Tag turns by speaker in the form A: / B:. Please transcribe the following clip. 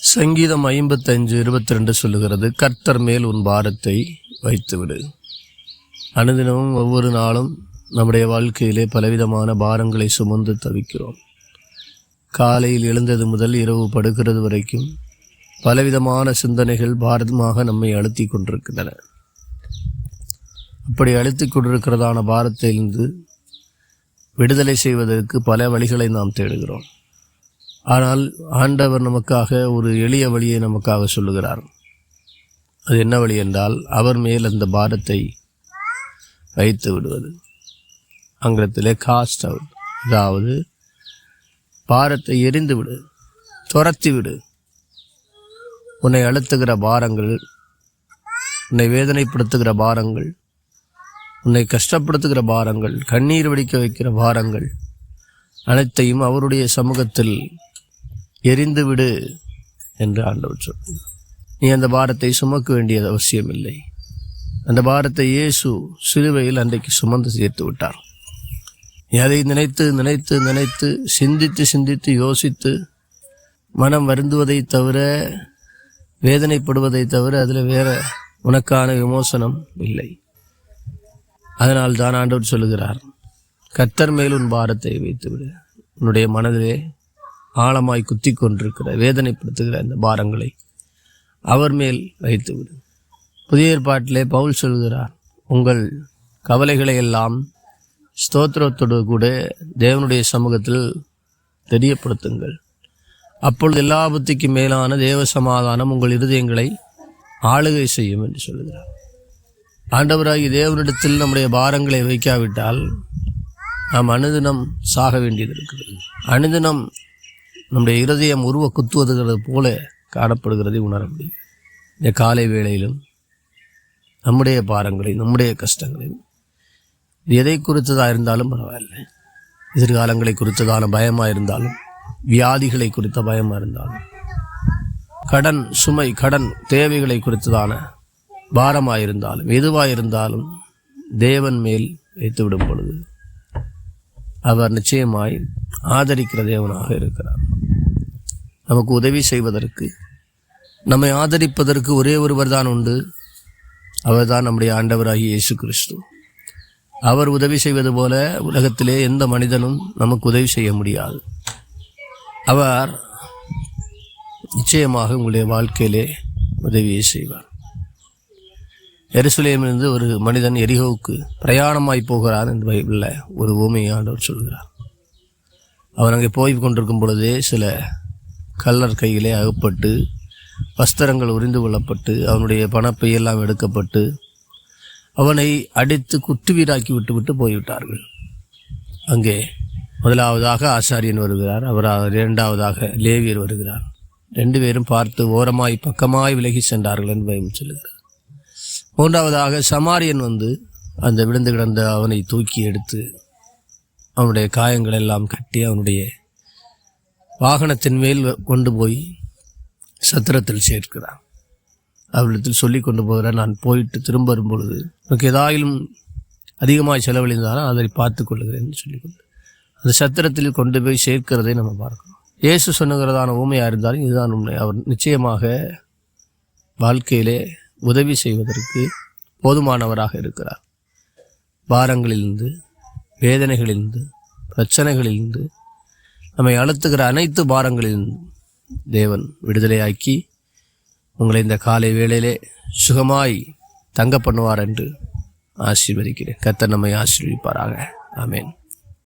A: சங்கீதம் 55:22 சொல்லுகிறது, கர்த்தர் மேல் உன் பாரத்தை வைத்துவிடு. அனுதினமும் ஒவ்வொரு நாளும் நம்முடைய வாழ்க்கையிலே பலவிதமான பாரங்களை சுமந்து தவிக்கிறோம். காலையில் எழுந்தது முதல் இரவு படுகிறது வரைக்கும் பலவிதமான சிந்தனைகள் பாரதமாக நம்மை அழுத்தி கொண்டிருக்கின்றன. அப்படி அழுத்தி கொண்டிருக்கிறதான பாரத்திலிருந்து விடுதலை செய்வதற்கு பல வழிகளை நாம் தேடுகிறோம். ஆனால் ஆண்டவர் நமக்காக ஒரு எளிய வழியை நமக்காக சொல்லுகிறார். அது என்ன வழி என்றால், அவர் மேல் அந்த பாரத்தை வைத்து விடுவது. ஆங்கிலத்திலே காஸ்ட் அவுட், அதாவது பாரத்தை எரிந்து விடு, துரத்தி விடு. உன்னை அழுத்துகிற பாரங்கள், உன்னை வேதனைப்படுத்துகிற பாரங்கள், உன்னை கஷ்டப்படுத்துகிற பாரங்கள், கண்ணீர் வடிக்க வைக்கிற பாரங்கள் அனைத்தையும் அவருடைய சமூகத்தில் எரிந்து விடு என்று ஆண்டவர் சொல்கிறார். நீ அந்த பாரத்தை சுமக்க வேண்டியது அவசியமில்லை. அந்த பாரத்தை இயேசு சிலுவையில் அன்றைக்கு சுமந்து சேர்த்து விட்டார். அதை நினைத்து நினைத்து நினைத்து சிந்தித்து சிந்தித்து யோசித்து மனம் வருந்துவதை தவிர, வேதனைப்படுவதை தவிர அதில் வேற உனக்கான விமோசனம் இல்லை. அதனால் தான் ஆண்டவர் சொல்லுகிறார், கர்த்தர் மேல் உன் பாரத்தை வைத்துவிடு. உன்னுடைய மனதிலே ஆழமாய் குத்தி கொண்டிருக்கிற வேதனைப்படுத்துகிற அந்த பாரங்களை அவர் மேல் வைத்துவிடு. புதிய ஏற்பாட்டிலே பவுல் சொல்கிறார், உங்கள் கவலைகளை எல்லாம் ஸ்தோத்திரத்தோடு கூட தேவனுடைய சமூகத்தில் தெரியப்படுத்துங்கள். அப்பொழுது எல்லா புத்திக்கு மேலான தேவ சமாதானம் உங்கள் இருதயங்களை ஆளுகை செய்யும் என்று சொல்கிறார். ஆண்டவராகி தேவனிடத்தில் நம்முடைய பாரங்களை வைக்காவிட்டால் நாம் அனுதினம் சாக வேண்டியது இருக்கிறது. அனுதினம் நம்முடைய இருதயம் உருவ குத்துவதுகிறது போல காணப்படுகிறதை உணர முடியும். இந்த காலை வேளையிலும் நம்முடைய பாரங்களை, நம்முடைய கஷ்டங்களையும், எதை குறித்ததாக இருந்தாலும் பரவாயில்லை, எதிர்காலங்களை குறித்ததான பயமாக இருந்தாலும், வியாதிகளை குறித்த பயமாக இருந்தாலும், கடன் சுமை, கடன் தேவைகளை குறித்ததான பாரமாக இருந்தாலும், எதுவாக இருந்தாலும் தேவன் மேல் வைத்துவிடும் பொழுது அவர் நிச்சயமாய் ஆதரிக்கிற தேவனாக இருக்கிறார். நமக்கு உதவி செய்வதற்கு, நம்மை ஆதரிப்பதற்கு ஒரே ஒருவர் தான் உண்டு. அவர் தான் நம்முடைய ஆண்டவராகிய இயேசு கிறிஸ்து. அவர் உதவி செய்வது போல உலகத்திலே எந்த மனிதனும் நமக்கு உதவி செய்ய முடியாது. அவர் நிச்சயமாக உங்களுடைய வாழ்க்கையிலே உதவியை செய்வார். எருசலேமிலிருந்து ஒரு மனிதன் எரிகோவுக்கு பிரயாணமாய் போகிறார் என்று பைபிளில் ஒரு உவமையை ஆண்டவர் சொல்கிறார். அவன் அங்கே போய் கொண்டிருக்கும் பொழுதே சில கள்ளர் கையிலே அகப்பட்டு, வஸ்திரங்கள் உரிந்து கொள்ளப்பட்டு, அவனுடைய பணப்பையெல்லாம் எடுக்கப்பட்டு, அவனை அடித்து குற்றுவீராக்கி விட்டு போய்விட்டார்கள். அங்கே முதலாவதாக ஆசாரியன் வருகிறார், இரண்டாவதாக லேவியர் வருகிறார். 2 பேரும் பார்த்து ஓரமாய் பக்கமாய் விலகி சென்றார்கள் என்று பைபிள் சொல்கிறார். மூன்றாவதாக சமாரியன் வந்து அந்த விழுந்து கிடந்த அவனை தூக்கி எடுத்து அவனுடைய காயங்கள் எல்லாம் கட்டி அவனுடைய வாகனத்தின் மேல் கொண்டு போய் சத்திரத்தில் சேர்க்கிறான். அவளிடத்தில் சொல்லி கொண்டு போகிறார், நான் போயிட்டு திரும்ப வரும் பொழுது எனக்கு ஏதாயிலும் அதிகமாக செலவழிந்தாலும் அதை பார்த்து கொள்ளுகிறேன் சொல்லிக்கொண்டு அந்த சத்திரத்தில் கொண்டு போய் சேர்க்கிறதை நம்ம பார்க்கணும். இயேசு சொன்னுகிறதான ஊமையாக இருந்தாலும் இதுதான் உண்மை. அவர் நிச்சயமாக வாழ்க்கையிலே உதவி செய்வதற்கு போதுமானவராக இருக்கிறார். பாரங்களிலிருந்து, வேதனைகளிலிருந்து, பிரச்சனைகளிலிருந்து, நம்மை அழுத்துகிற அனைத்து பாரங்களிலிருந்து தேவன் விடுதலையாக்கி உங்களை இந்த காலை வேளையிலே சுகமாய் தங்க பண்ணுவார் என்று ஆசீர்வதிக்கிறேன். கர்த்தர் நம்மை ஆசீர்வதிப்பாராக. ஆமென்.